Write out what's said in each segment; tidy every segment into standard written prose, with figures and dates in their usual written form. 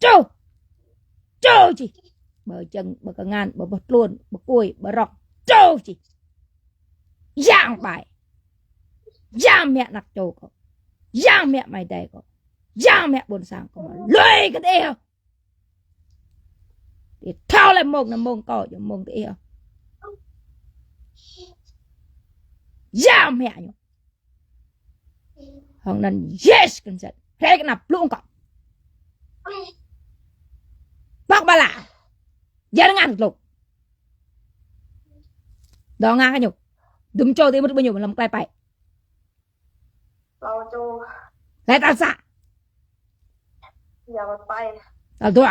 trâu trâu chị bờ chân bờ cả ngàn bờ bật luôn bờ cùi bờ rọc trâu chị giang bài giang mẹ nặc trâu có giang mẹ mày đây có giang mẹ buồn sáng có mà lôi cái đeo thì thao lại mông là mông cỏ cho mông cái eo giang mẹ nhỉ hằng lần yes cần giật thế cái nạp luôn cỏ bác ba lạ giờ nó ngàn lục đó ngang cái nhục đúng cho thì mất bao nhiêu mà làm cay phải lại tao xạ giờ mà bay tao thua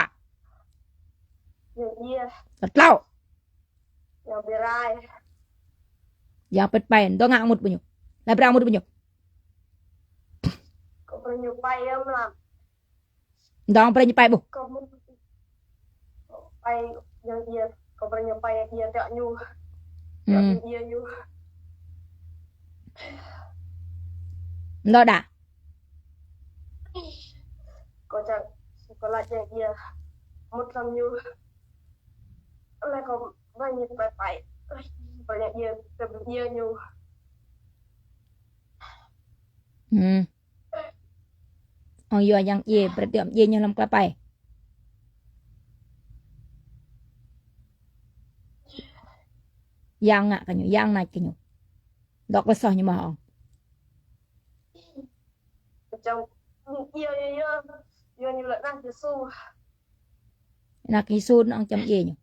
tao lau giờ bị rai giờ bật bay đó ngang một bao nhiêu lại bao một bao nhiêu có bao nhiêu bay em làm đó bao nhiêu bay bu có bay giờ có bao nhiêu bay giờ tẹo nhu giờ nhu đó đã có lại giờ một trăm nhu lại có bao nhiêu bay bao nhiêu giờ giờ nhu ông vừa yang ye berarti om ye nya lam klapai yang ngak kanyo yang naik kanyo dok besar nya mahong trong giờ như là đang su nak isun ông chăm ye nyo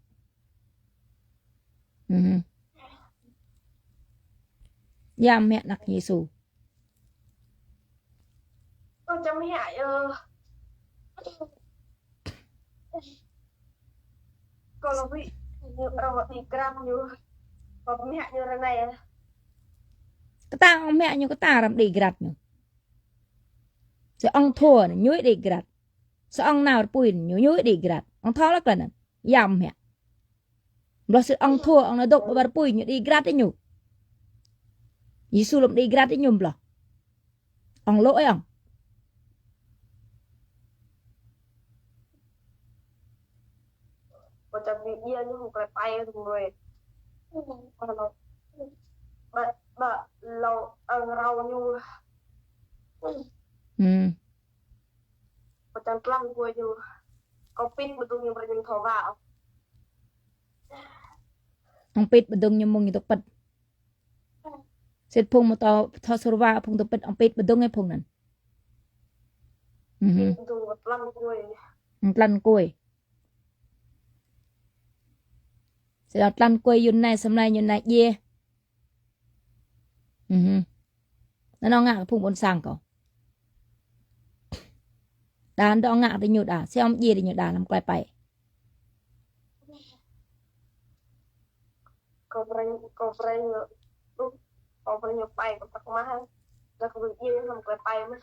yam mẹ nak yesu con chăm hại con là vị như đâu đi gram như còn mẹ như thế này cái ta ông mẹ như cái ta làm đi gạt nhở sẽ ông thua này nhối đi gạt sẽ ông nào bùi nhối đi gạt ông tháo lắc lần yam mẹ lo sẽ ông thua ông nó đục vào bùi nhối đi gạt đấy nhủ Yesu làm đi gạt đấy nhung lo ông lỗi ông có chăm vị bia như không phải bay rồi bà lâu rau như có chăm lăng quê như có pin betul như berjam thọ vào ông pit bedung như mông như tục bật sẽ phun một tàu thọ sơ va phun tục bật ông pit bedung ngay phun nè betul một lăng quê lăn quê sẽ đặt lăn quê yun này xong này yun này ye nó ngạc phun bốn sang cậu đàn đó ngạc thì nhiều đà xem ông ye thì nhiều đà làm quay bay có bao nhiêu bay có tắc má là có việc gì không quay bay mà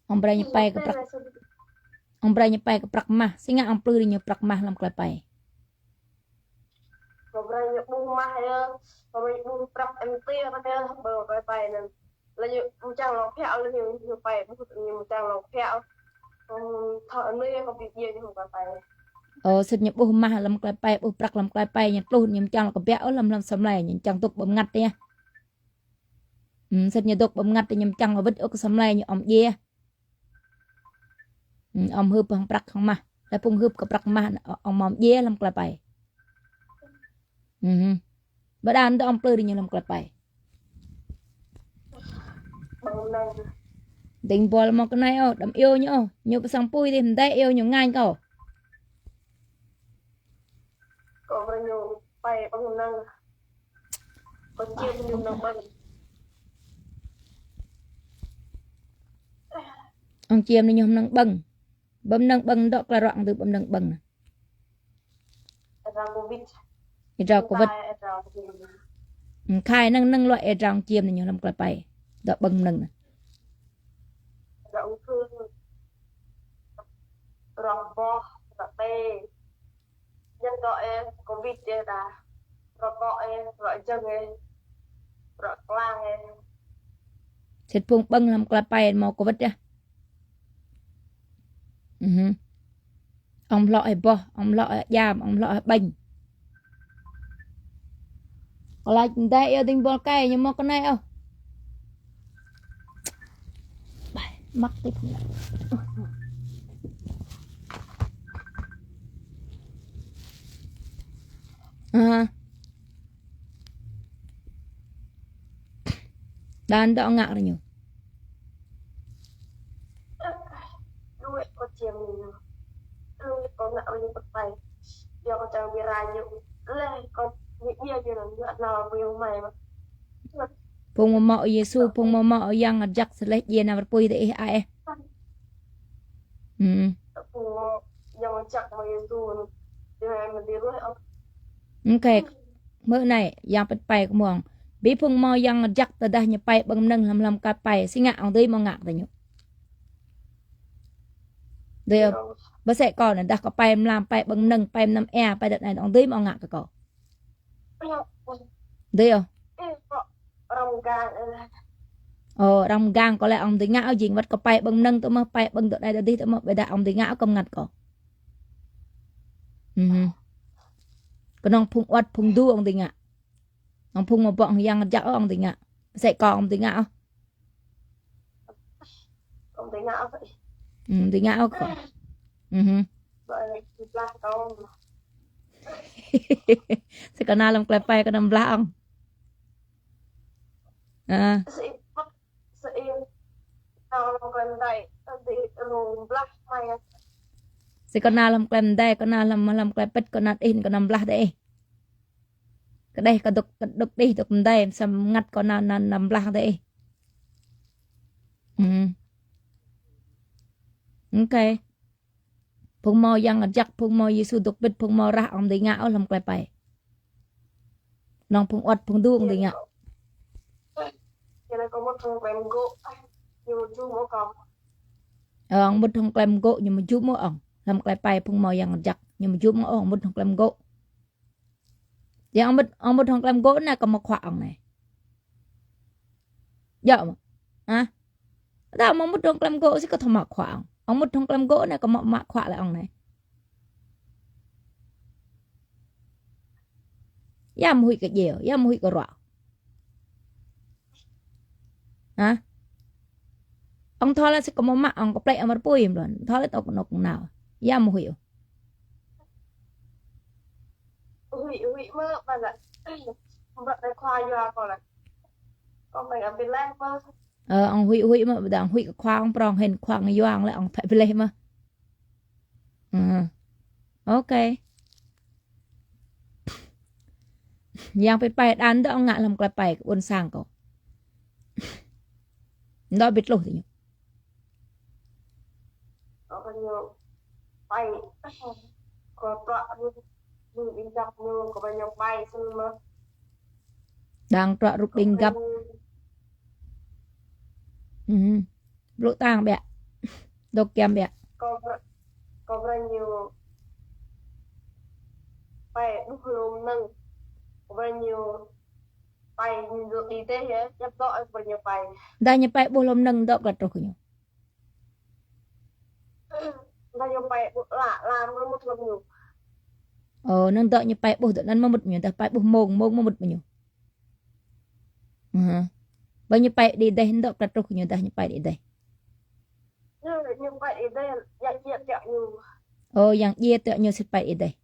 ông bray nhập bay cái prak mah sehingga ông plư đi nhập prak mah làm quay bay có bao nhiêu bung má có bao nhiêu bung prak em tia mà theo bờ quay bay nên là như một trang lọc phèo là nhiều bay như một trang lọc phèo thợ nơi có việc gì không quay bay sinh nhập bung mah làm quay bay bung prak làm quay bay nhập plư nhập trang là béo làm xong này nhập trang tục bấm ngắt đi sinh nhập tục bấm ngắt thì nhập trang là vứt ở cái xong này nhập ông ye ông hướp bằng prak không mà lại phun hướp cái prak mah ông mong ye làm quay bay bữa đàn đó ông plư đi nhập làm quay bay tình bò một cái này đâm yêu nhá nhiều cái sang pui thì mình tay yêu nhiều ngang cậu có bao nhiêu bay bằng năng có chiêm nhiều năng bằng ông chiêm đi nhom năng bằng bấm năng bằng đó là rọn từ bấm năng bằng rau covid khai năng loại rau chiêm này nhiều làm quay bay đó bằng năng rau thương rau bò rau bê nhân gọi covid đây là rau gọi chân rau lang sẽ phun băng làm quay bay màu covid ra ông lọ ai bò ông lọ ai giam ông lọ ai bành là đây yêu tình bò cay nhưng mà con này không mắc tiếp đàn đọ ngạo rồi nhiều đuôi con chiếm đuôi con ngạo như bật tay giờ con chẳng bị ra nhiều lên con bị bia như là ngựa nào với ông mày mà phùng mọ Giêsu phùng mọ yang ajak selek ye na berpui de ai phùng giờ chặt mà Giêsu thì mình đi đuôi ông ok bữa này yang bật bay của mong bị phùng mọ yang ajak ta dah nyepai bang nâng làm cà pai si ngạo ông tới mong ngạo ta nhủ đây bữa sẽ còn là đặt có pai làm pai bang nâng pai năm e pai đợt này ông tới mong ngạo cái cỏ đây không rong gang có lẽ ông tới ngạo gì vật có pai bang nâng tôi mà pai bang đợt này đợt đi tôi mà bây giờ ông tới ngạo công ngặt cỏ còn ông phùng oắt phùng du ông tới ngạo ông phùng một bọn yang ajak ông tới ngạo sẽ còn ông tới ngạo ông tới ngạo vậy tới ngạo cỏ vậy là con sẽ còn nào làm cái pai cái đầm lá ông sẽ tao còn đây thì luôn black mày sẽ còn nào làm cái đây còn nào làm cái bít còn nào in còn làm lá đây cái đây cái đục đi đục đây xong ngắt còn nào làm lá đây ok phùng mò yang ajak phùng mò Giêsu đục bít phùng mò ra ông đi ngạo làm cái pai nong phùng oắt phùng du ông đi ngạo cho nên có một thùng quẹm gỗ nhưng mà chú mỗi con ông một thùng quẹm gỗ nhưng mà chú mỗi ông làm cái pai phùng mò yang ajak nhưng mà chú mỗi ông một thùng quẹm gỗ thì ông một thùng quẹm gỗ này có một khoảng này dạ mà tao ông một thùng quẹm gỗ sẽ có thùng mặc khoảng ông một thùng quẹm gỗ này có một mặc khoảng là ông này ya mùi cái gì ya mùi cái rọ ông thôi là sẽ có một mặt ông có plei ông mất bùi rồi thôi là tao nó cũng nào ya mùi hủy mơ và là vật này khoai vô còn là con mình ở bên lăng mơ ông hủy mà bây giờ ông hủy cái khoa ông prong hình khoa người doang lại ông phải plei mà ok yangไปđàn đó ông ngại làm cái bài ôn sang cậu đó biết luôn thì có bao nhiêu bay có tọa như bình gặp như có bao nhiêu bay xong mà đang trọ rụt bình gặp lỗ tang bẹ độc kem bẹ có bao nhiêu bay đúc lùm nâng có bao nhiêu bay được đi thế hết nhập dõi bao nhiêu bay đã nhập bay bô lông nâng đọc gật rồi nhỉ bao nhiêu bay lạ làm nó một lần nhiều nâng đợi nhập bay bô tự nâng mà một nhiều ta bay bô mông mà một nhiều bao nhiêu bay đi đây đọc gật rồi nhỉ ta nhập bay đi đây nhưng bay đi đây dạng diện tẹo nhiều dạng diện tẹo nhiều sẽ bay đi đây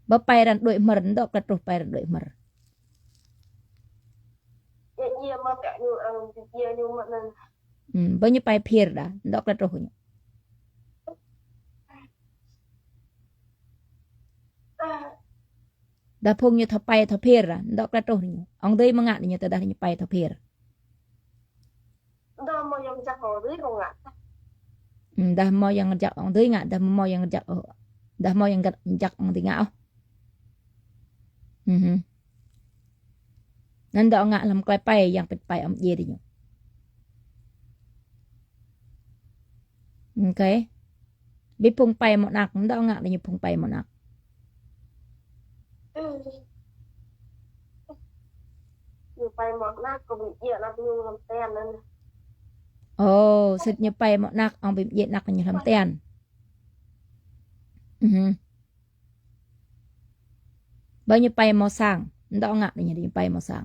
bà bay ra đuổi mờ đọc gật rồi bay ra đuổi mờ dạng mà tẹo nhiều mà nên bao nhiêu bay phiền đã đọc gật rồi nhỉ đã phun như thập bay thập phiền ra đọc gật rồi nhỉ ông đây mà ngạn như ta đã như bay thập phiền đó mà yang chắc ở dưới không ngạn dah mau yang ngejak orang tu ingat dah mau yang ngejak dah mau yang ngejak orang tu ingat nên đó ngại làm quay bay yang bịt bay ông gì đi nhỉ ok biết phun bay một nặc đó ngại là như phun bay một nặc như bay một nặc cũng bị dịa làm như làm ten nên xịt như bay một nặc ông bị dịa nặc là như làm ten bao nhiêu bay màu sang đó ngạ để nhỉ bay màu sang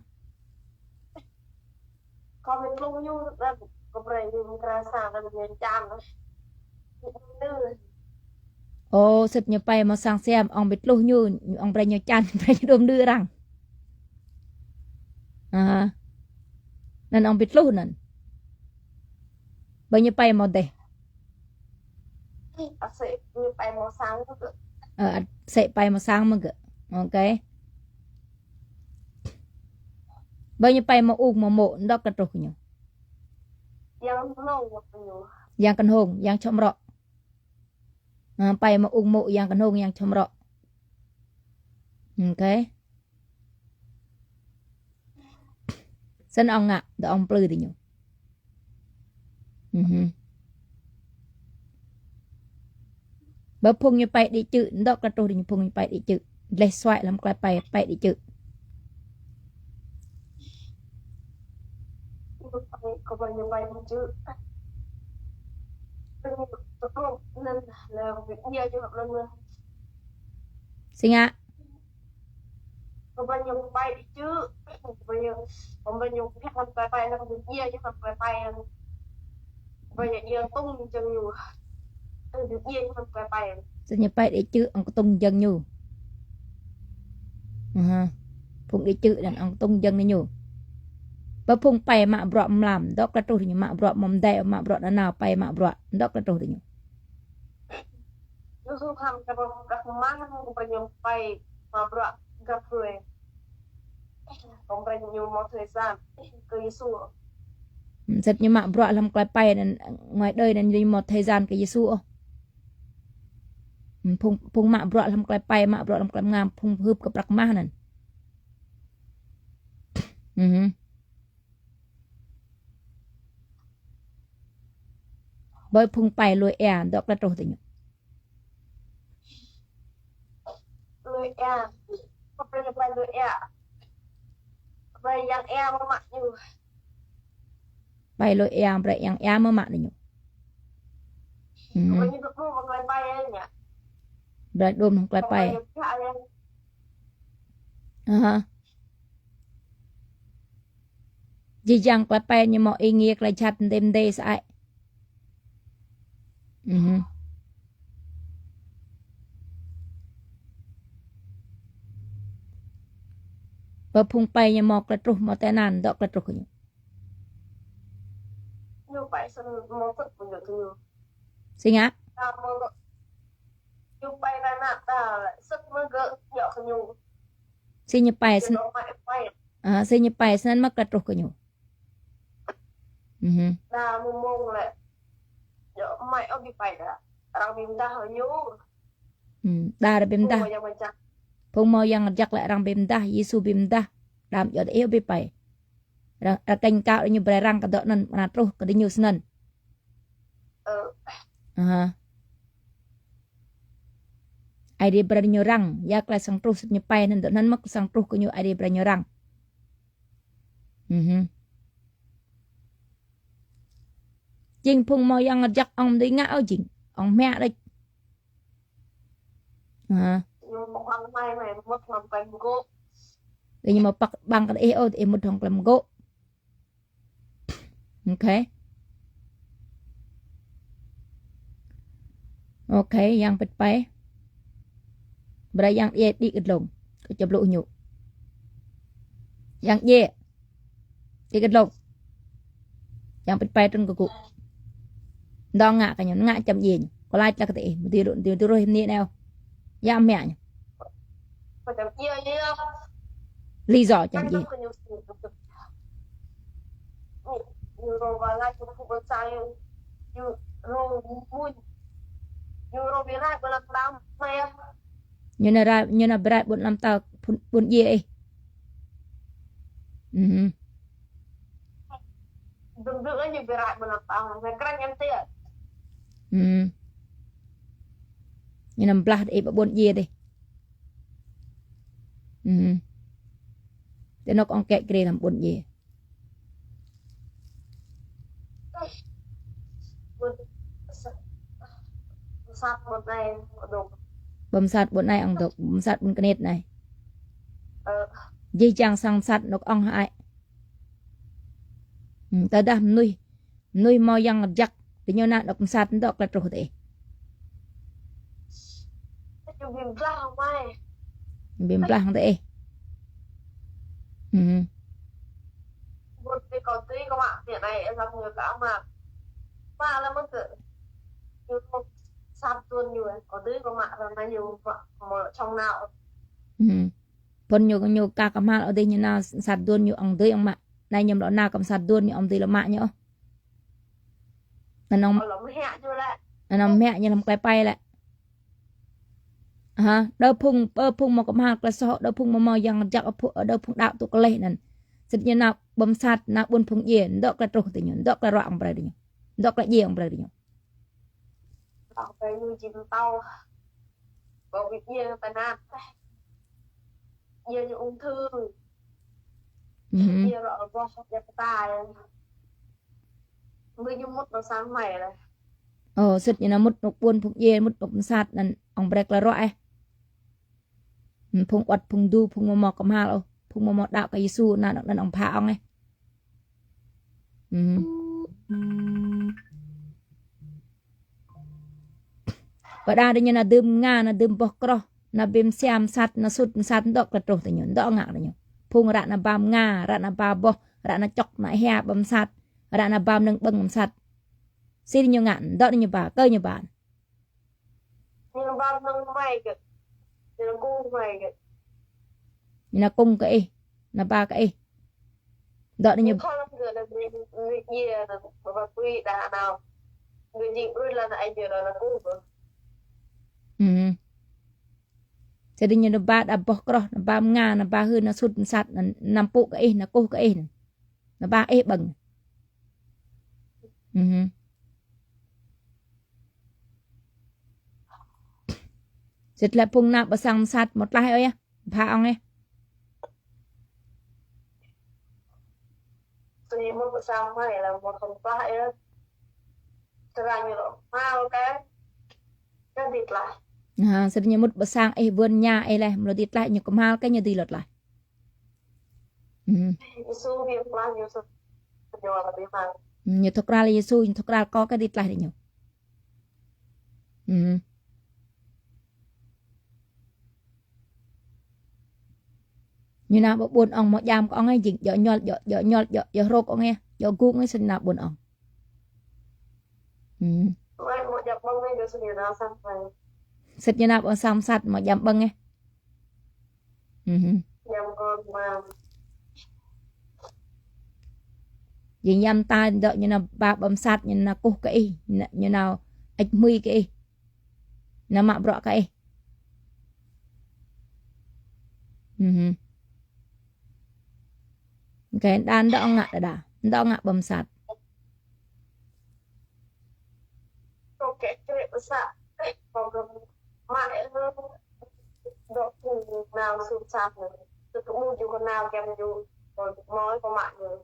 con mình luôn nhu ra có phải mình ra sang là mình chạm nó ô sực nhỉ bay màu sang xem ông biết luôn như ông bay nhỉ chan bay nhỉ đom đưa rằng nên ông biết luôn nên bao nhiêu bay màu đen sẽ như bay màu sáng nữa sẽ bay màu sang mà kìa ok bao nhiêu bay màu u màu mộ đó cái trục nhỉ yang nâu một nhiều yang cần hồn yang chom rọ bay màu u mộ yang cần hồn yang chom rọ ok sân ông ngạ đó ông plư thì nhỉ bơ phung như bay đi chữ đó cái trục thì phung như bay đi chữ lấy xoay làm cái bay đi chữ có bao nhiêu bay không chứ nên là việc nhiều cho học lên nữa xin ạ có bao nhiêu bay đi chứ bao nhiêu các con bay nó việc nhiều cho học bay bây giờ nhiều tung chân nhiều việc nhiều cho học bay xin như bay đi chữ ông có tung dân nhu phung đi chữ là ông tung dân đi nhu bơ phung bay mạ bọ làm đó cái trục thì mạ bọ mầm đẻ mạ bọ đã nào bay mạ bọ đó cái trục thì nhỉ Yusuf ham các mang không bao nhiêu bay mà bọ gặp người không bao nhiêu một thời gian cứ Yusuf rất như mạ bọ làm cái bay này ngoài đời này như một thời gian cái Giêsu phung mạ bọ làm cái bay mạ bọ làm cái ngam phung hướp cái bạc ma này bởi phung bay lôi đó cái trục thì nhỉ lôi không bao nhiêu bay lôi vậy yang mà mạnh như bay lôi vậy yang mà mạ này nhỉ vậy như được mua một bay nhỉ rồi đôm không cái bay chỉ rằng cái bay như mọi ý nghĩa là chặt đêm đêm sai và phung bay như một cái trục một tên nàn đó cái trục nhỉ như vậy xong một thật của nhiều thứ xin ạ như bay ra nạt ta lại sức mới gỡ nhỏ hơn nhiều xin như bay xin như bay xin mất cái trục của nhỉ đà mông mông lại nhỏ mày ông bị phải đã răng bìm đa hơi nhú đà là bìm đa phung mò yang giặc lại răng bìm đa Giêsu bìm đa làm cho yêu bị phải ra canh cao như bè răng cái đó nên là trục cái đi nhiều sân ai đi bè nhiều răng yak lại sang trục như bay nên đó nên mất sang trục của nhiều ai đi bè nhiều răng chính phung mò yang giặc ông đi ngã chính ông mẹ đấy một bằng mai này mất làm cánh gỗ nhưng mà bằng cái eo thì một thằng làm gỗ ok yang bật bay bây giờ yang đi cái lồng cái chụp lụa nhụ yang đi cái lồng yang bật bay trên cái cụ đo ngã cái nhẫn ngã chậm gì có lại là cái gì một tiêu rồi hiện nào ya mẹ nhỉ lý do chẳng gì như là berat buat làm tao buồn gì ấy đừng như berat buat làm tao phải keren em tiệt như là belah để buồn gì đi để nó còn kẹt kia làm buồn gì sát một này đồ bầm sạt bữa nay ông được bầm sạt bún cái nét này ờ dây chang sang sạt nó ông hại ta đam nuôi mau yang giặc thì nhau nè đọc sạt nó đọc là trâu thế chụp hình ra không ai bìm blang thế một cái con tí các bạn hiện nay em gặp nhiều cả mà là mất tự như không sắp luôn nhiều có tí các bạn là nhiều mà trong nào pon nyo kakamal ở đây như nào sạt đuôn như ông tới ông mạ này nhầm đó nào cầm sạt đuôn như ông tới là mạ nhở là ông lắm hẹ chưa lại là ông mẹ như làm cái bay lại hả đỡ phung mà cầm hạt là sao đỡ phung mà mò yang giặc ở đỡ phung đạo tụ cái lệ này sự như nào bấm sạt nào buôn phung gì đỡ cái trâu thì nhở đỡ cái roạng bờ đi nhở đỡ cái gì ông bờ đi nhở bảo cái như chim tàu có việc gì tai nạn như ung thư như rồi có đẹp tài mới nhung mất nó sáng mày này sự như nào một nục buôn phung gì một nục sạt này ông bờ là roại phung quật phung du phung mà mò cầm hạt đâu phung mà mò đạo cái Giêsu nào nó ông phá ông ấy và đa đây như là đơm nga là đơm bọc cro là bìm xem sạt là sút sạt đọc là trâu thì nhẫn đọ ngạc đấy nhở phung rạn là bàm nga rạn là bà bò rạn là chọc là he bầm sạt rạn là bàm nâng bưng bầm sạt xin nhiều ngạn đọ như bà cơ như bạn như bao nâng mày kìa như là cung mày kìa như là cung cái là ba cái đọ như không làm người là người gì là bà quy đã nào người gì ơi là ai giờ là cung rồi sẽ đi như là ba đã bọc cro là ba nga là ba hơn là sút sạt là nằm phụ cái là cô cái là ba bằng sẽ là phung nạp ở sang sạt một lai ơi phá ông ấy thì một bữa sáng mày là một không phải thật ra như là mau cái thịt lại sẽ như một bữa sang vườn nhà này một thịt lại như có mal cái như đi lật lại số việc làm nhiều sự nhiều là bị mà như thực ra là Giêsu như thực ra có cái thịt lại để nhiều như nào bộ buồn ông một giam con ấy dịch dọ rô con nghe dọ cuốn ấy sinh nào buồn ông một giặc bông ấy được sự nhiều nào sang phải xịt như nào bọn xong sạch một giam băng nghe nhằm con mà vì nhằm ta đợi như là ba bấm sạch như là cô cái như nào ếch mui cái là mạ bọ cái cái đàn đọ ngạ đọ ngạ bấm sạch ok cái sao còn mãi hơn độ nào sụp sạt rồi tôi cũng mua dù con nào kèm dù rồi nói có mạng rồi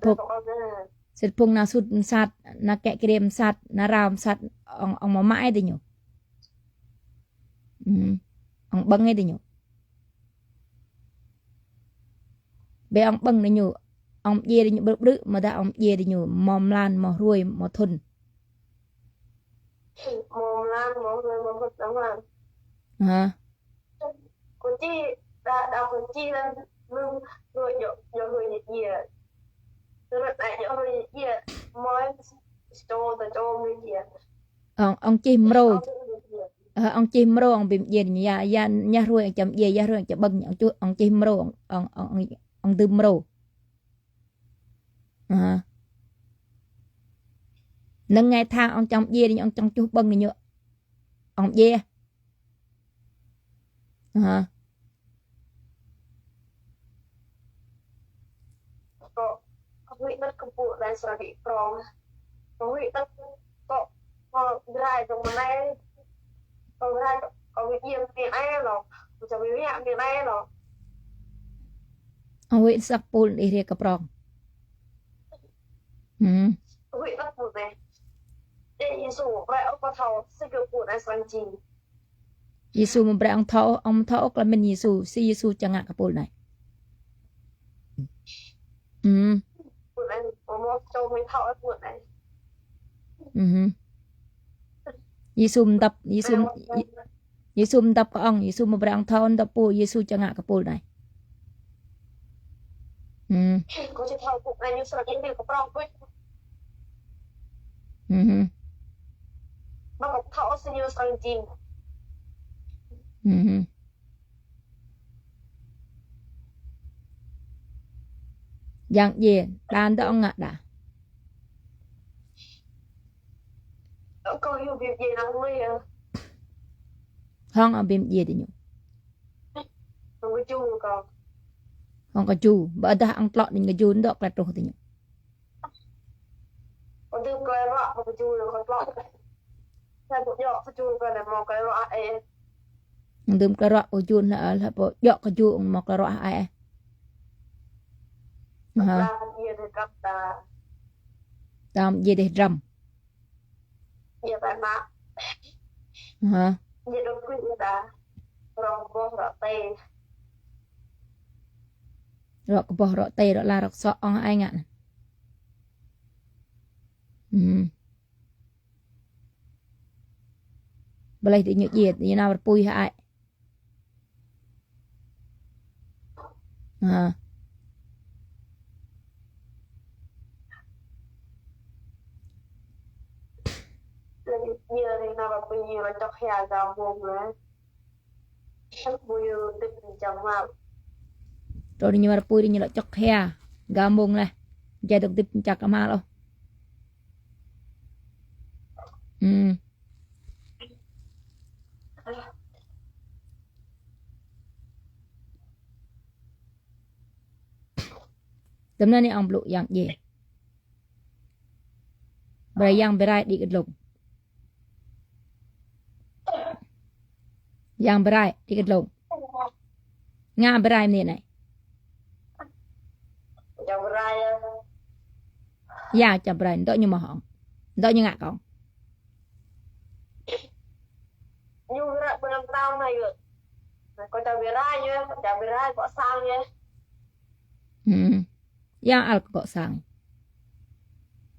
phục xịt phung na sút sạch na kẹ krem sạch na ram sạch ông mà mãi đi nhở ông bưng ấy đi nhở bé ông bưng đi nhở ông dê đi nhở bự bự mà đã ông dê đi nhở mòm lan mò ruồi mò thun mồm lan mồm người mồm vật đóng là hả con chi đã con chi lên lưng rồi nhọ người gì rồi lại nhọ người gì mới cho người gì ông chim rô ông chim rô ông bìm dê nhà ruồi ông chấm dê nhà ruồi ông chấm bưng ông chim rô ông tưm rô nâng ngày thang ông trong dê đi ông trong chú bưng đi nhựa ông dê có vị đất công cụ đang sẽ bị prong có vị đất có rai trong này có rai có vị gì miền ai rồi cho vị miền ai rồi ông vị sắc pul đi ra cái prong vị đất một này để số vậy ông có thầu xây dựng của này sang chi Giêsu mà bè ông thọ là mình Giêsu si Giêsu chẳng ngạc cái bồn này buồn này một châu mình thọ buồn này Giêsu tập em Giêsu tập cái ông Giêsu mà bè ông thọ tập bồ Giêsu chẳng ngạc cái bồn này có chỉ thọ buồn này như sao cái điều có prong với mà có thọ sinh như sang chim dạng gì đàn đó ông ngạc đã có hiểu việc gì nào mới không ở bên gì thì nhủ không có chung còn không có chú bởi ta ăn lọt đến cái chú nó đọc là trâu thì nhủ còn tương coi rõ một cái chung là còn lọt theo bộ nhỏ cái chung coi là một cái rõ ấy đừng cái rõ của chú là bộ dọ cái chú một cái rõ ai làm gì thì gặp làm gì để rầm gì bạn mà hả gì đâu quý đã rong bông rõ tê rõ cái bò rõ tê rõ là rõ sọ ai ngạn bà lấy thì nhựa gì thì nào bùi hại hả giờ thì nào là bây giờ là cho hè ra buông nữa chắc bây giờ định chẳng mà rồi nhưng mà bùi đi như là chọc hè gà mông này chạy được tiếp chặt cả mà đâu tấm này ông lụ dạng gì bây giờ berai đi cái lục yang berai đi cái lục nga berai này chẳng ra ya chập berai đó như mà hỏng đó như ngạ con nhưng ra bên tao này rồi có chả bị ra nhá chả bị ra có sao nhá ya al có sang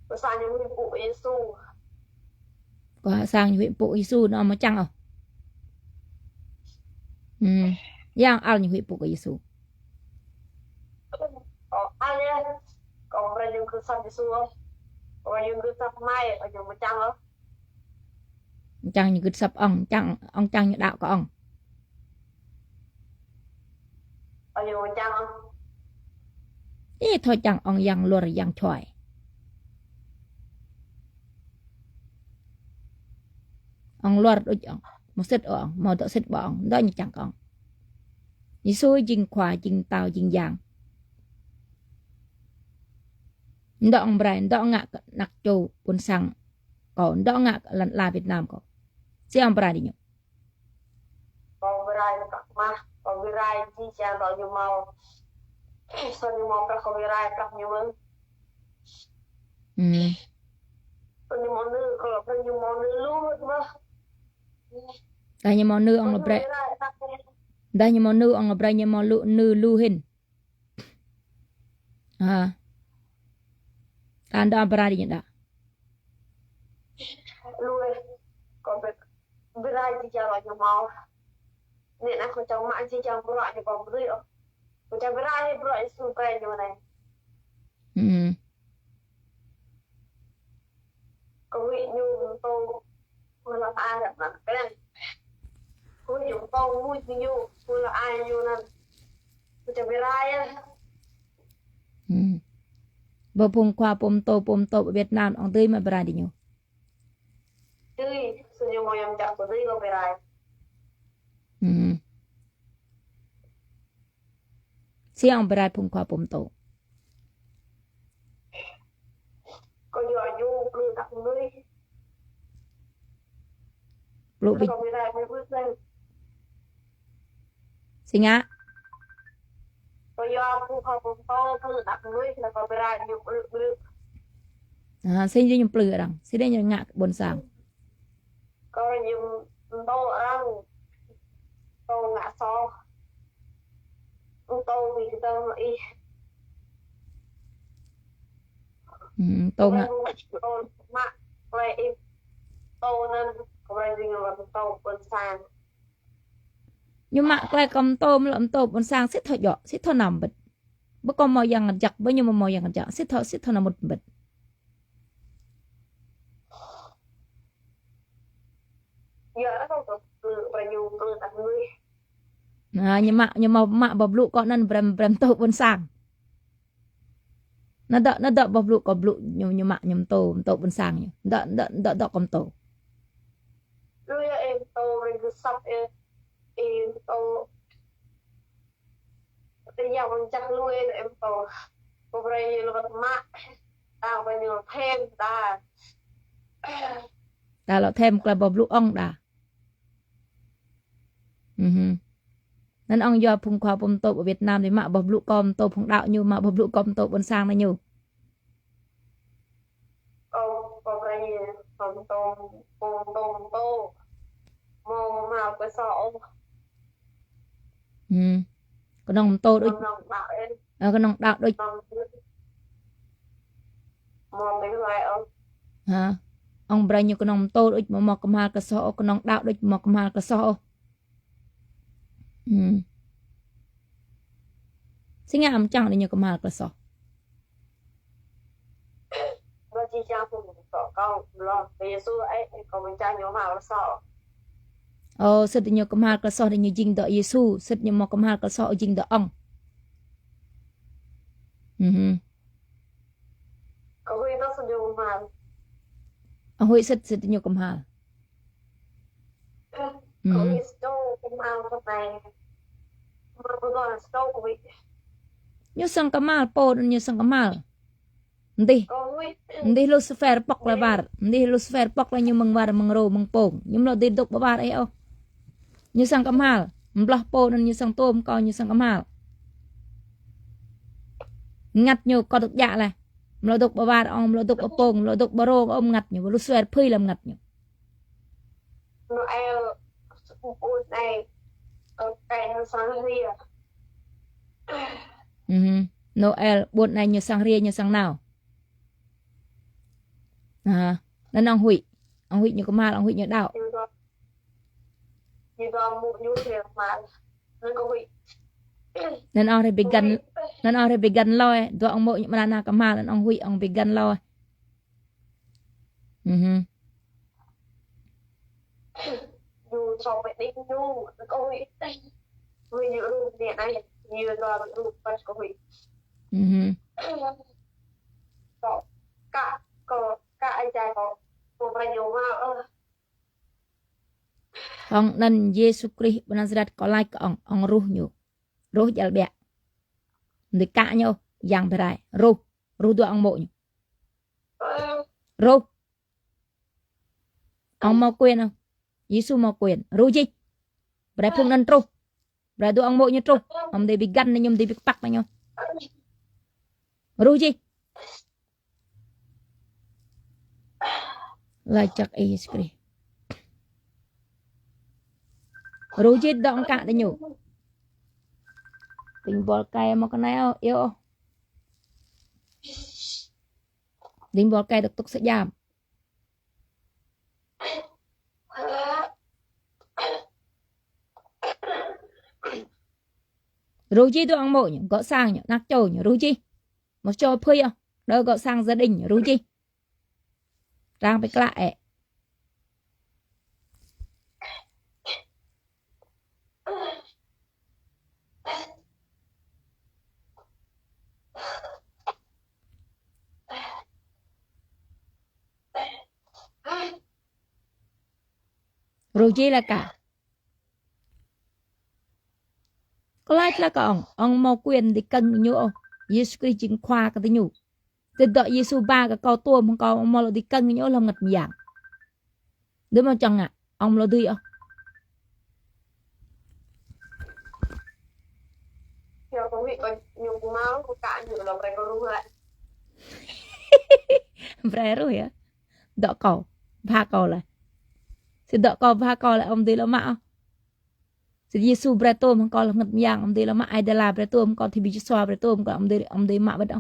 có sao như mình phụ Giêsu có sang như huyện bộ Giêsu nó mà chăng không yang al như huyện bộ của Giêsu ai nhá còn ra những cái sao Giêsu không còn những cái sao mai ở những cái trang không chăng như cái sập ông chăng như đạo có ông ở những cái trang không ý thôi chăng ông yang lùa yang choi ông lùa đôi ông một xích ông một tổ xích bỏ ông đó như chẳng còn như xôi chinh khoa chinh tàu chinh giang đó ông Brian đó ngạ nặc châu quân sang còn đó ngạ là Việt Nam có si ông Brian đi nhỉ còn về rai các mà còn về rai chi trang đó nhiều màu sao nhiều màu các còn về rai các nhiều hơn còn nhiều màu nữ còn là nhiều màu nữ luôn mà đây như màu nữ ông là Brian đây như màu nữ ông là Brian như màu nữ lưu hình Anda berada di mana? Lui còn về rai chi trang đó nhiều màu nên là không trong mạng chi trang bữa lại thì còn bữa nữa còn trong về rai bữa lại xung quanh như này có vị như tô vừa là ai đặt nặng cái này có vị như tô vui như vừa là ai như này còn trong về rai á Bà phùng qua pom tô ở Việt Nam ông tươi mà berada di nhau tươi sự nhiều màu em chặt của tươi còn về rai si ông berada phùng qua pom tô có giờ vô lừa đặt người lụ bị còn về rai mới bước lên sinh á có giờ phụ họ cũng to lừa đặt người là còn về rai nhiều lừa sinh đi nhung plừ rằng sinh đi nhung ngạ bồn sang có nhiều to ăn tô ngã so tô vì tơ mà y tô có ngạ tô mạ về y tô nên có phải gì mà tô bên sang nhưng mà cái cầm tô mà làm tô bún sang xít thôi dọ xít thôi nằm bịch bữa con mò yang chặt bao nhiêu mà mò yang chặt xít thôi nằm một bịch giờ nó không có phải nhiều từ tặng người nhưng mà mạ bọc lụ con nên brem brem tô bún sang nó đỡ bọc lụ nhưng mạ nhưng tô bún sang nhỉ đỡ cầm tô rồi em tô rồi cứ sắp em tô thì giờ mình chắc luôn em tô có phải nhiều là mạ tao phải nhiều thêm ta ta là thêm cái bọc lụ ong đã nên ông do phùng khoa phùng tô ở Việt Nam thì mạ bọc lụ com tô phùng đạo như mạ bọc lụ com tô bún sang là nhiều có phải không tô mò màu cái sọ có nòng tô đôi nòng bảo em có nòng đạo đôi nòng mò mấy loại ông hả ông bray như có nòng tô đôi mà mò cầm hai cái sọ có nòng đạo đôi mò cầm hai cái sọ xin nghe ông chẳng để như cầm hai cái sọ nó chỉ trang phục sọ con lo bây giờ ấy còn mình trang nhóm màu sọ sứt như cầm hai cái sọ để như jing đợi Giêsu sứt như mò cầm hai cái sọ jing đợi ông có khi nó sử dụng màu ông huy sứt như cầm hai có khi stove cái màu trong này mà bây giờ stove của mình như sang cầm hai po như sang cầm hai đi có khi đi Lucifer bọc là bar đi Lucifer bọc là như măng bar măng rô măng pong nhưng mà đi đục bar ấy ô như sang cầm hai mblah po như sang tôm coi như sang cầm hai ngặt nhiều có được dạ là lo đục bar ông lo đục pong lo đục baro ông ngặt nhiều Lucifer phi làm ngặt nhiều nó e ôi này cái nó sáng rìa Noel buồn này như sang ria như sang nào nên ông hủy như có mal ông hủy như đạo như đó mụ như thế mà nên có bị nên ông thì bị gần loi tụi ông mộ như mà na có mal nên ông hủy ông bị gần loi dù cho mẹ đi dù có bị vì những lúc điện này như là lúc bắt có bị có cả anh trai có bao nhiêu mà ông nên Jesus Christ Nazareth có like ông ruh nhiều ruh jal bẹ người cả nhau giang berai ruh tụi ông mộ ruh ông mau quên không Jesus mau quên ruh gì berai phung nên ruh berai tụi ông mộ như ruh ông đi bị gan nên nhung đi bị bắt mà nhau ruh gì lại chắc Jesus Christ ruh gì đó ông cả để nhiều tình bol cay mà cái này yêu tình bol cay được tục sẽ giảm rồi chi tụi ông mộ nhỉ gõ sang nhỉ nát trầu nhỉ rồi chi một trò phơi à đỡ gõ sang gia đình nhỉ rồi chi đang bị lại rồi chi là cả có lại là cả ông mau quyền thì cần nhủ Jesus Christ chính khoa cái nhủ từ đợi Jesus ba cái câu tua một câu mau đi cần nhủ lòng ngặt dạng đứa mà chẳng à ông lo đi theo có vị có nhiều máu có cả nhiều lòng này có đúng lại Bre rồi á đỡ cầu ba cầu lại thì đỡ cầu ba cầu lại ông đi là mạo sự Giêsu bre tôm không còn là ngật giang ông đây là mà ai đã là bre tôm còn thì bị xoa bre tôm còn ông đây mạ bất đâu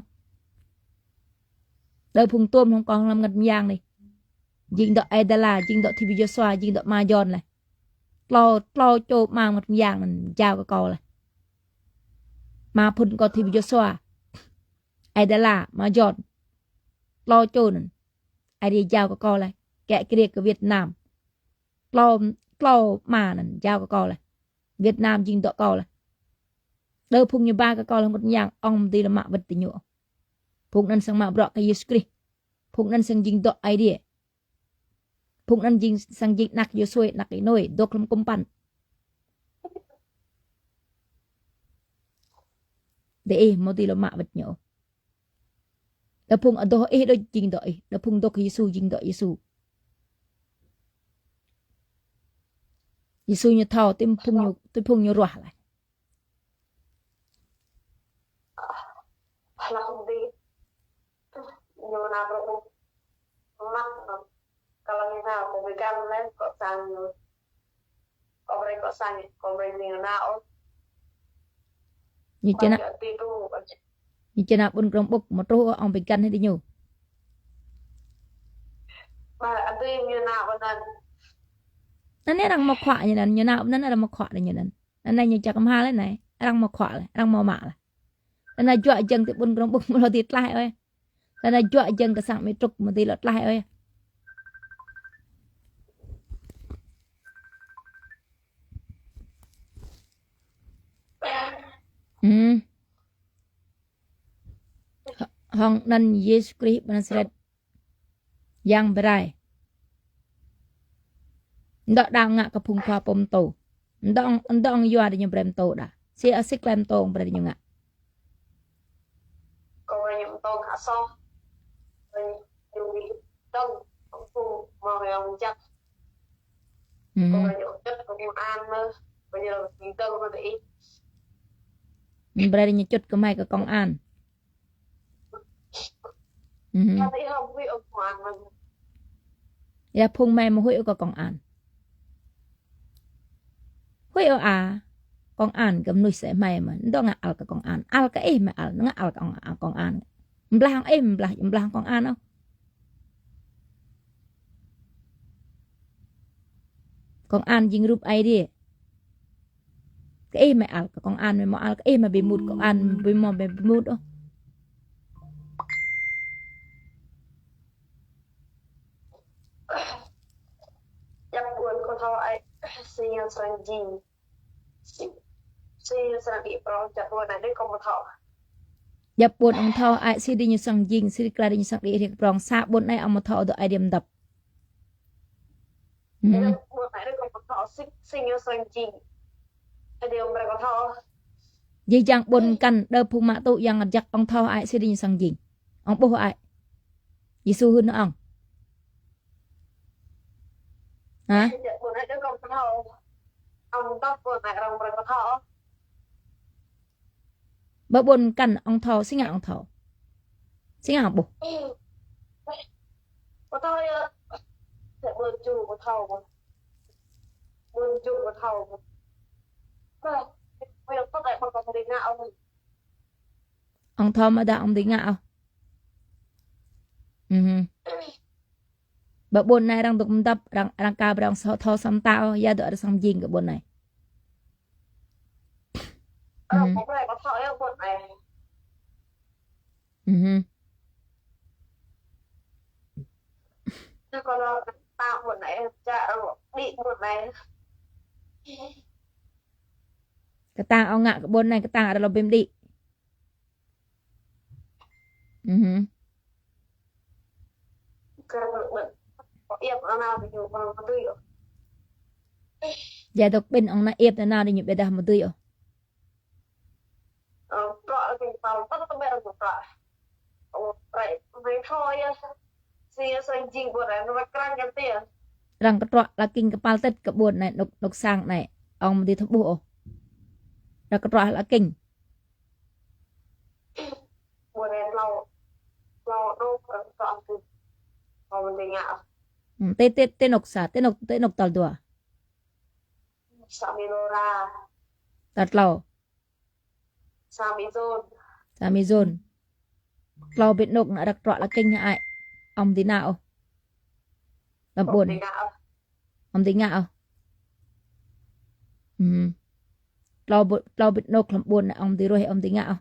đời phùng tôm không còn làm ngật giang này dính đọ ai đã là dính đọ thì bị xoa dính đọ ma giòn này lo cho mang ngật giang mình chào cái cò này mà phun còn thì bị xoa ai đã là ma giòn lo cho nên ai đi chào cái cò này kẻ kia của Việt Nam lo mà nên chào cái cò này Việt Nam dính đọ cò này đời phùng như ba cái cò là một dạng ông đi là mạ vật tình nhựa phùng nên sang mạ bọ cái Giêsu Christ phùng nên sang dính đọ ai đi phùng nên dính sang dính nặc vô xuôi nặc cái nồi đốt làm công pan để một tí là mạ vật nhựa đời phùng ở đó ấy đôi dính đọ đời phùng đốt cái Giêsu dính đọ Giêsu Giêsu như thao tim phùng như rỏa lại là không đi nhiều nào cũng mắt kalau kita memberikan lain kok sang kok sang nhiều nào như thế nào bún trong bốc một trâu ông bị cắn hết đi nhiều mà anh tuy như nào bên nó nè đang mặc khỏa như này như nào nó đang mặc khỏa như này anh này như chắc cầm hai này đang mặc khỏa này đang màu mạ này anh này chọa chân thì bún trong bốc một lọt lại ơi anh này chọa chân cái sang mấy trục một tí lọt lại ơi Hong nan Yesus Christ Nazaret yang berai ndak dang ngak kapung kwa pom to ndong yo ada nyembrem to da si asik lem to berada nyunga còn những tôi hạ so dùng đi đông không phù màu hồng chắc còn những chất của em ăn bây giờ mình đông rồi đấy berada nyechut ke mai ke kong an thấy không biết ông hoàng mình ya phung mai mà hui ke kong an hui à kong an gam nuôi sẽ mai mà ndong al ke kong an al ke mà al nga al kong an mblang mblang kong an không kong an jing rup ai đi cái mà al cái con an mà al cái mà bị mút con an bị mút đó yang buồn con thao ai sinh sang gì sinh sang đi pro chặt buồn này đấy con một thọ dập buồn ông thao ai si đi như sang jing si đi như sang đi thì prong sa buồn này ông một thọ được ai điểm đập buồn này đấy con một thọ sinh sang gì điều mà con thọ gì chẳng buồn căn đơ phù mã tụ yang giặc ông thao ai si đi như sang jing ông bố ai Giêsu hơn nữa hả buồn này đấy con thọ ông tóc buồn này ông mà con thọ bữa buồn căn ông thao sinh ông thao sinh ông bố con thọ sẽ buồn chủ con thọ buồn chủ con thọ bây giờ có thể còn đi ngạo ông thao mà đã ông đi ngạo bữa buồn này đang tụng tập đang ca đang thao xăm tao gia đỡ xăm jing cái buồn này có cái có thọ ở buồn này còn tạo buồn này cha bị buồn này cái tang ông ngạ cái buồn này cái tang ở đâu bên đi cái bận có yếm nó nào thì nhiều bằng một tươi giờ đọc bên ông này yếm thế nào thì nhiều bên đó một tươi trọ thì vào tất cả bên của trọ vậy mấy thôi xì xanh gì buồn này nó căng cái tiền rằng cái trọ là kinh cái pal tết cái buồn này độc sang này ông đi thắp bộ là cái trọ là kinh buồn này lâu đâu trọ thì mình đi ngạo tê nọc xả tê nọc tàu đùa Sami Nora, tạt lò Sami Zon, sa mi zôn lò biệt nục đã đặc trọ là kinh hại ông tí nào làm buồn Công Ngạo, ông tí ngạo ừ. Lò biệt nục làm buồn là ông tí rồi ông tí ngạo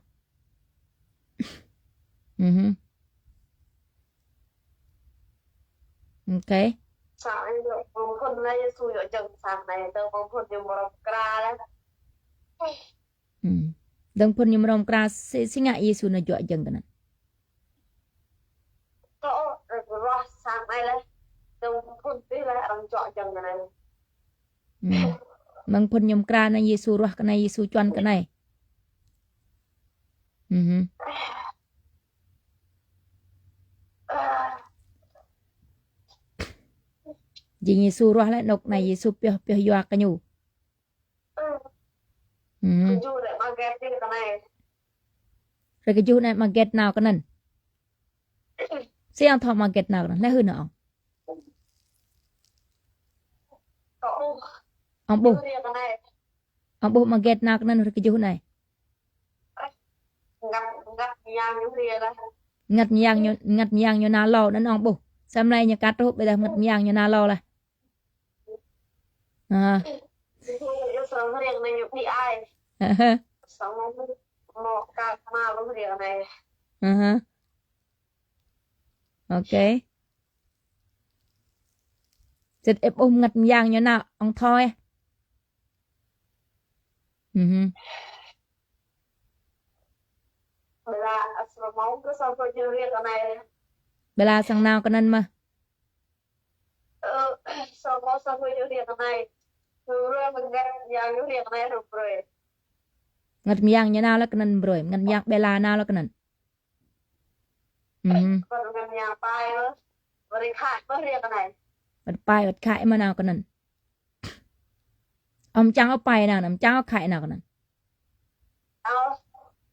ừ. Ok Sami Zon, Bông Khôn này xui ở chừng sạc này, tớ Bông Khôn như một đồng kra đấy. ừ. Đừng phun nhầm rong kra xin ngại Giêsu nó dọa chân cái này Cậu, rồi sạc này đấy, tớ Bông Khôn tí là ông chọn chừng cái này. ừ. Mang phun nhầm kra na Giêsu roh cái này Giêsu choan cái này ừ. Vì Giêsu roh lại nục này Giêsu pio pio dọa cái nhủ ừ. Cứ dù để mà ghét đi cái này. Rồi cái chú này mà get nào cái này sẽ ông thọ mà get nào lấy hư nữa Cậu, ông bố cứ đi cái này. ông bố mà get nào cái này rồi cái chú này Ngặt nhang những gì đây. ngặt nhang như nào lo đến ông bố xem này nhà cắt rồi bây giờ ngặt nhang như nào lo là à Yêu sớm riêng này nhục đi ai. Sống một cạc mà lúc riêng này. ok chật ép ôm ngặt nhang như nào ông thôi Bây là máu cứ xong rồi chưa riêng cái này. bây giờ sang nào cái này mà Xong máu xong rồi chưa riêng cái này. Rồi mình ghét nhang những riêng này rồi. ngặt nhang như nào là cái này rồi ngặt nhang bây giờ nào là cái này Còn ngặt nhang tay nữa. Và đi khai mới riêng cái này. bật bài bật khải mà nào cái này ông chẳng có bài nào ông chẳng có khải nào cái này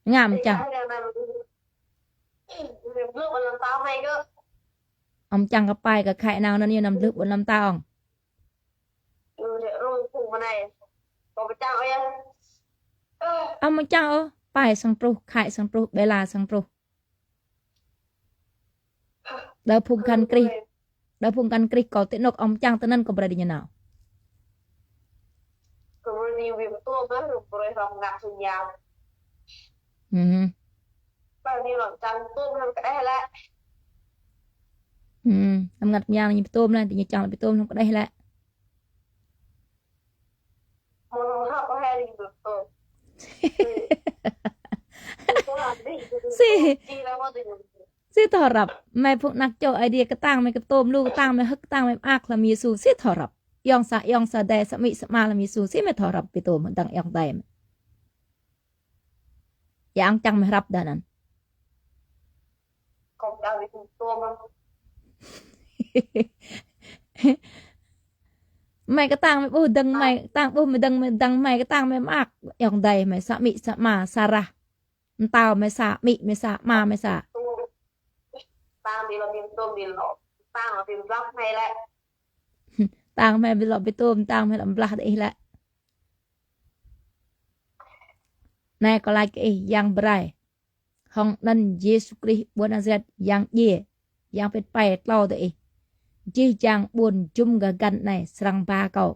ngàm chẳng ông chẳng có bài cái khải nào nó như nằm nước bốn năm tao ông ông mà chẳng có bài sang pro khải sang pro bê la sang pro đỡ phung khăn kri có tiện nộp ông chẳng tên nên có bài đi như nào ông ngặt nhang như tôm lên thì như chẳng là bị tôm không có đây lại si thọ rập mày phụ nặc cho idea cái tang mày cái tôm lưu cái tang mày hất tang mày ác làm Giêsu si thọ rập yong sa đè sa mị sa ma làm Giêsu si mày thọ rập bị tôm mình đang yong tay yang chẳng mày rập đàn anh mày cái tang mày bù đằng mày tang bù mày đằng mày cái tang mày ác yong tay mày sa mị sa ma sa ra tao mày sa mị mày sa ma mày sa tang đi là miếng tôm đi lọ tang là miếng lóc hay lại tang mày bị lọt bị tôm tang mày làm blah đấy lại này có lại cái yang berai hong nan Jesus Christ buôn Nazareth yang ye yangเป็นไปเล่าตัวเองจีจางบุญจุ่มกับกันnày sang ba cậu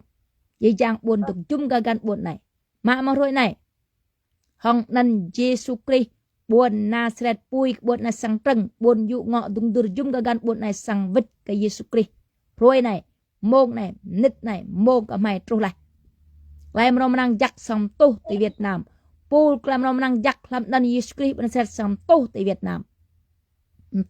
จีจางบุญtụcจุ่มกับกันบุญnày mà rồi này hong nan Jesus Christ buồn Nazareth pui buồn là sang trăng buồn dụ ngọ đúng đưa dung gan buồn này sang vít cái Jesus Christ rồi này môn này nít này môn cả mày trôi lại làm năng giặc sang tu tại Việt Nam pul làm năng giặc làm đàn Jesus Christ buồn Nazareth sang tu tại Việt Nam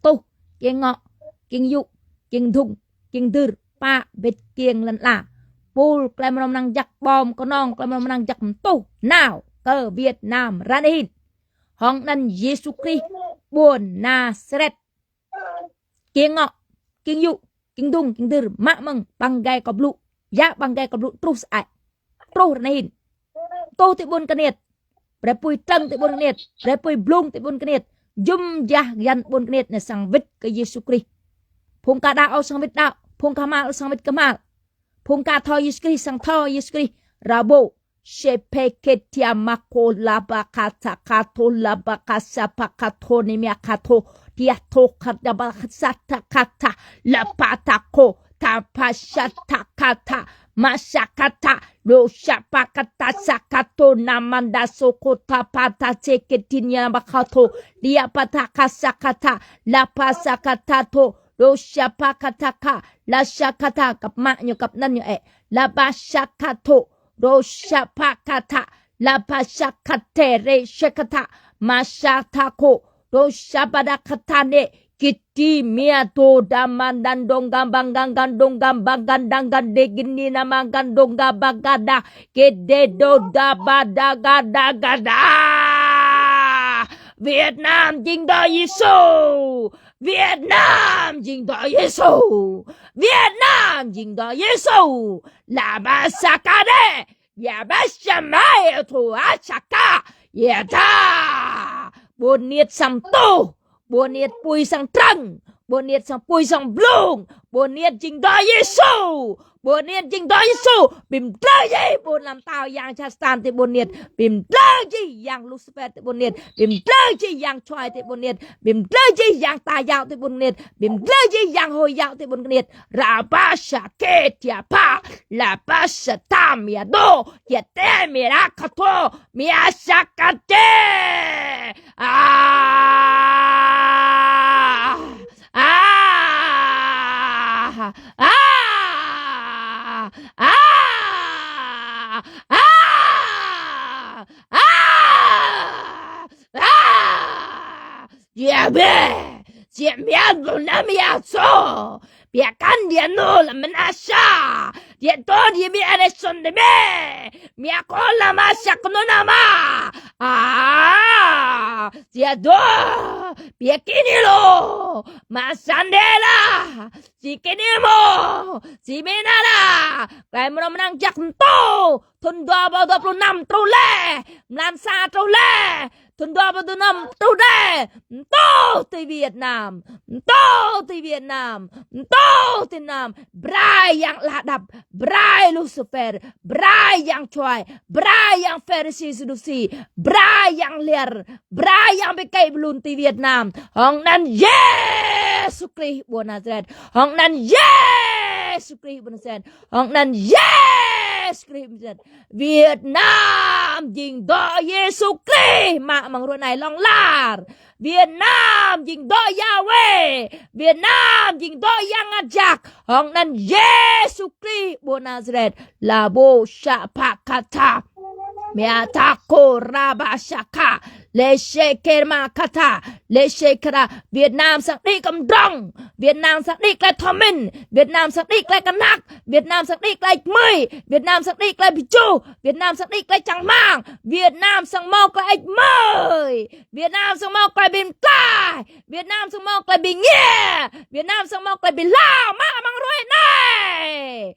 tu kiêng ngọ kiêng dụ kiêng thùng kiêng đưa pa vít kiêng lần là pul làm năng giặc bom con non làm năng giặc tu nào ở Việt Nam ra đi hong nan Jesus Christ buồn Nazareth kiêng ngọ kiêng dụ kiêng dung kiêng đưa mạ mừng bằng gai cọp lụ giá bằng gai cọp lụ trus ai trus này tô thì buồn cái nhiệt để pui trăng thì buồn cái nhiệt để pui blung thì buồn cái nhiệt zum jah gan buồn cái nhiệt này sang vít cái Jesus Christ phung cả đạo sang vít đạo phung cả mal sang vít cả mal phung cả thoi Jesus Christ sang thoi Jesus Christ rabo shepeketia mako labakata kato labakasa pakato nimiakato diato kadabakasata kata lapatako tapashata kata Masakata lo shapakata sakato namanda sokota pata seketinya bakato dia pataka sakata la pasakata to lo shapakata ka la shakata กับมะอยู่กับนั่นอยู่la bashakato lo shapakata la bashakate re shakata mashatako lo shabadakata ne Kiti mia to daman dan dongga banggang gandong gambang gandang degini nama gandong bagada kede do da bada gada gada Vietnam jing do Giêsu Vietnam jing do Giêsu Vietnam jing do Giêsu la basakade ya basamai tu asaka ya ta bonit samto Boniet pui sang trăng, boniet sang pui sang blung, boniet jing do Giêsu, boniet jing do Giêsu, bim tơ gì bồn làm tao yang Chastan thì boniet, bim tơ gì yang Lucifer thì boniet, bim tơ gì yang Choi thì boniet, bim tơ gì yang Ta Yao thì boniet, bim tơ gì yang Hoi Yao thì boniet, Rabasha Ketia Pa, La Basha Tam ya do, ya te mira kato, mia sakate. Dia belum namanya so. Biarkan dia nol menasa. Dia tu dia biar reson deme. Mia kola masak no nama. Dia do. Biar kini lo. Masandela. Si kini mo. Si menala. Kaya mo menang jak to. Thun 26 trole. Mlansa trole. Thun 26 trole. To tới Việt Nam. To tới Việt Nam. To tới Nam. Brai yang ladap. Brai Lucifer. Brai yang Choi. Brai yang Pharisee Sadducee. Brai yang liar. Brai yang bị cây belun tới Việt Nam. Hong nan Giêsu Christ của Nazareth. Hong nan Giêsu Christ của Nazareth. Hong nan Giêsu Christ của Nazareth. Việt Nam dình đo Giêsu Christ mà bằng ruộng này long lar. Việt Nam dình đo Yahweh. Việt Nam dình đo yang ajak. Hong nan Giêsu Christ của Nazareth là bo shapakata. Mea tako rabashaka. Lê Shê Kê Ma Kata. Lê Shê Kara. Việt Nam sang đi cầm rong. Việt Nam sang đi lại thọ minh. Việt Nam sang đi lại cầm nạc. Việt Nam sang đi lại mười. Việt Nam sang đi lại bị chu. Việt Nam sang đi lại chẳng mang. Việt Nam sang màu lại mười. Việt Nam sang màu lại bình cài. Việt Nam sang màu lại bình nghe. Việt Nam sang màu lại bình lao. Mà mang rồi này.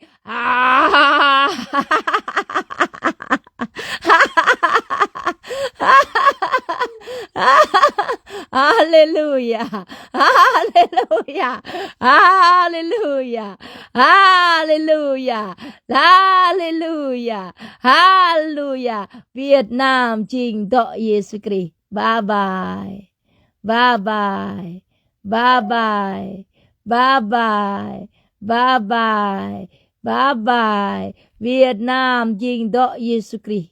Hallelujah. Hallelujah. Hallelujah. Hallelujah. Hallelujah. Hallelujah. Việt Nam trình độ Giêsu Christ. Bye bye. Bye bye. Bye bye. Bye bye. Bye bye. Bye bye. Việt Nam trình độ Giêsu Christ.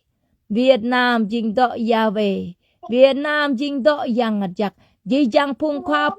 Việt Nam trình độ Yahweh. Việt Nam trình độ yang ajak. Dì giang phung khoa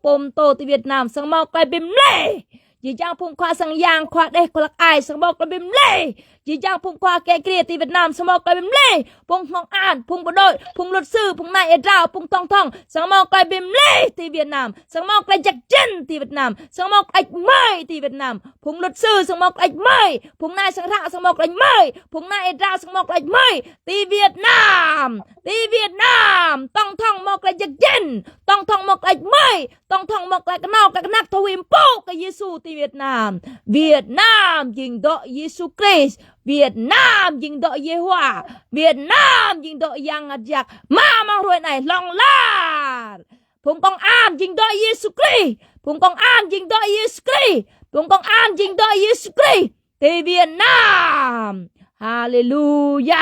pom tô từ Việt Nam sang mọc lại bìm lê. Dì giang phung khoa sang yang khoa đây có lạc ai sang mọc lại bìm lê. Dì giang phung khoa kẻ kia từ Việt Nam sang mọc lại bìm lê. Phung Ngọc An, phung bộ đội, phung luật sư, phung nại rào, phung thong thong sang mọc lại bìm lê từ Việt Nam. Sang mọc lại chặt chân từ Việt Nam. Sang mọc ạch mây từ Việt Nam. Phung luật sư sang mọc ạch mây. Phung nại sang rạ sang mọc ạch mây. Phung nại rào sang mọc ạch mây từ Việt Nam. Từ Việt Nam. Tong thong mọc lại chặt chân. Tong thong mọc lại mây. Tong thong mọc lại cái nào cái nạc thâu im bố cái Giêsu từ Việt Nam. Việt Nam dình độ Giêsu Christ. Việt Nam dình độ Giê-hô-va. Việt Nam dình độ yang ajak. Mà mang rồi này lòng lan. Phùng công an dình độ Giêsu Christ. Phùng công an dình độ Giêsu Christ. Phùng công an dình độ Giêsu Christ. Từ Việt Nam. hallelujah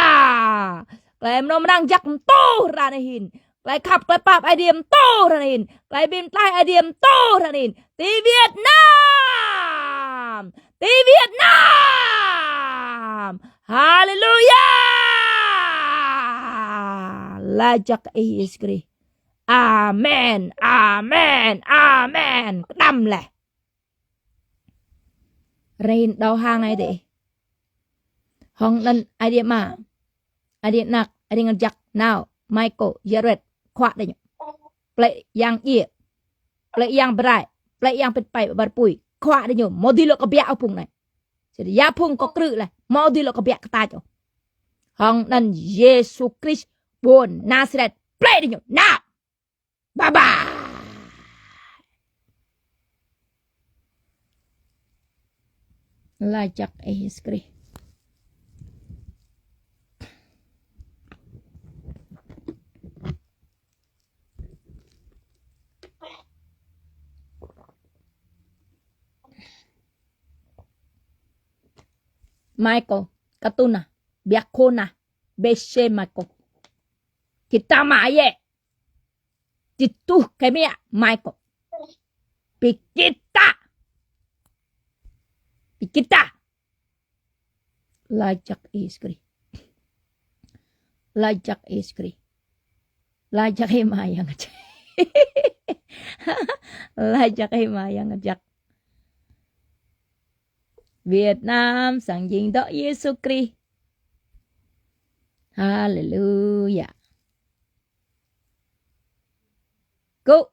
lại nó đang giặc tô ra này hin lại khắp lại pap ai điểm tô ra này hin lại bên tai ai điểm tô ra này hin tí Việt Nam hallelujah la giặc Iskri amen đâm lại rain đau hang ai để hong nan ai điểm mà ai điểm nặc ai điểm giặc nào Michael Jared khóa đây nhỉ play yang ia play yang berai play yang pet pai bar pui khóa đây nhỉ mau đi lo cái bẹo phùng này jadi ya phùng có cự lại mau đi lo cái bẹo cái ta cho hong nan Jesus Christ buồn Nazareth play đây nhỉ nào bye bye lajak Iskri Michael Katuna Biakona Beshe Michael kita maye itu kami Michael pikita lajak Iskri lajak himayang ngajak lajak himayang ngajak Việt Nam sang dinh đỡ Giêsu Christ. Hallelujah. Go.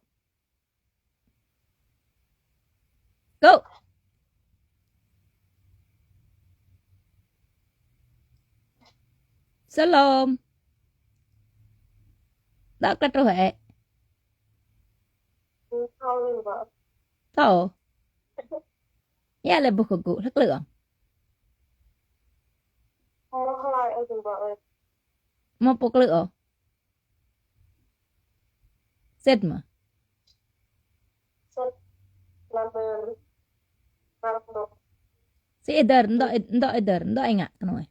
Shalom. Đã cắt rồi hệ. Thổ. Dạ là bục cụ thất lượng. Một bục lượng. Xếp mà. Si Eder, ndo anh ạ. Cái này.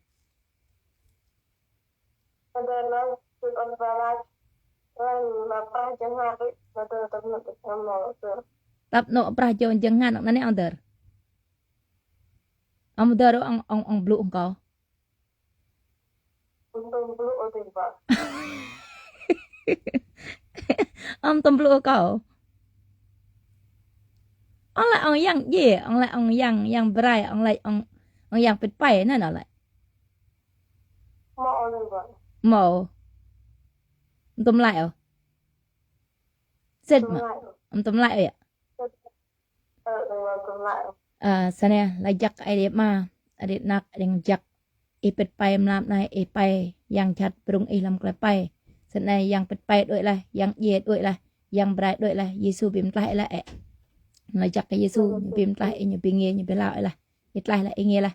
Tập nộ pra cho chẳng hạn nó này Eder. Ông đỡ ông blue ông có. Ông tôm blue có. Ông lại ông yang gì? Ông lại ông yang berai, ông lại ông yang pit pai nó lại. Màu. Tôm lại à? Chết mà. Ông tôm lại vậy ạ. Sana lajak ai ma adik nak dengan jak ipet pai melam nai pai yang chat berung lam klep pai senai yang pet pai doi lah yang ye doi lah yang berai doi lah Yesu bim tlai lah lajak ke Yesu bim tlai nyu binge nyu belao lah itlai lah inge lah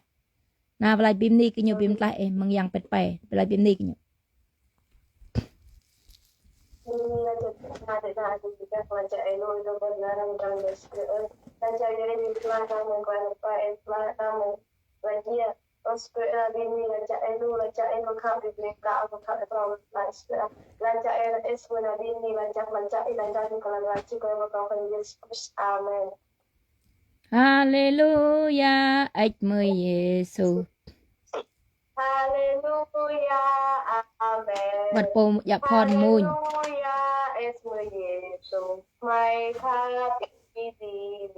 na belai bim ni ke nyu bim tlai mang yang pet pai belai bim ni ke nyu Hallelujah, ách mời Giêsu. Hallelujah, amen. Bật po dạ phòn mùi. Hallelujah, ách mời Giêsu. My heart is beating.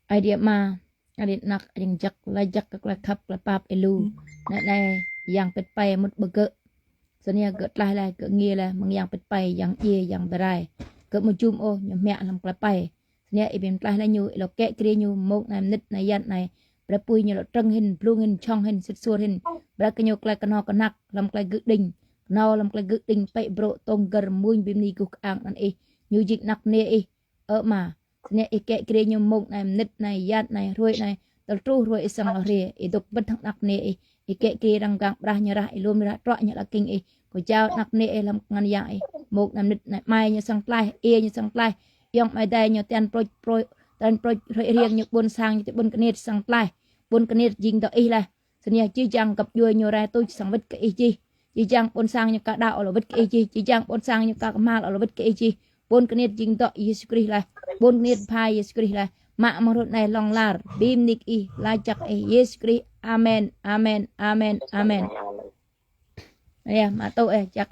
Ai dia ma, ai nak yang jak lajak ke klap klap elu. Nak nai yang pet pai mut bege. Sania gợt lai lai gợt nghe là mong yang pet pai yang ye yang berai. Gợt một chum ô nhom mẹ làm klap pai. Sania ibim lai lai nyu lo kẹ kria nyu mok nai nít nai yan nai. Bra pui nyu lo trăng hin plung hin chong hin sit sur hin. Bra kenyo klai kano kanak lam klai gợt ding. Kano lam klai gợt ding pai bro tong gar muin bim ni guk ang nan e. Nyu jik nak ne e. Ma. Sania ike kria nyu mok nai nít nai yan nai ruai nai. Tal tru ruai isang lo ria. Idok bet hak nak ne e. Ike kria rang gang brah nyerah ilum nyerah trok nyerah king e. Ko chao nak ne e lam ngan yang e. Mok nam nít nai mai nyu sang plai e nyu sang plai. Yong mai dai nyu tian proj tan proj riêng nyu bun sang nyu bun knet sang plai. buôn cái nhiệt dính đó ý là sân nhà chỉ chẳng gặp vui nhiều ra tôi sang vứt cái ý chi chỉ chẳng buôn sang như cả đạo là vứt cái ý chi chỉ chẳng buôn sang như cả mal là vứt cái ý chi buôn cái nhiệt dính đó Yesus Christ là buôn cái nhiệt phai Yesus Christ là mạ mà rồi này lòng lar bim nik i la chắc Yesus Christ amen amen amen amen. Dạ mà tôi chắc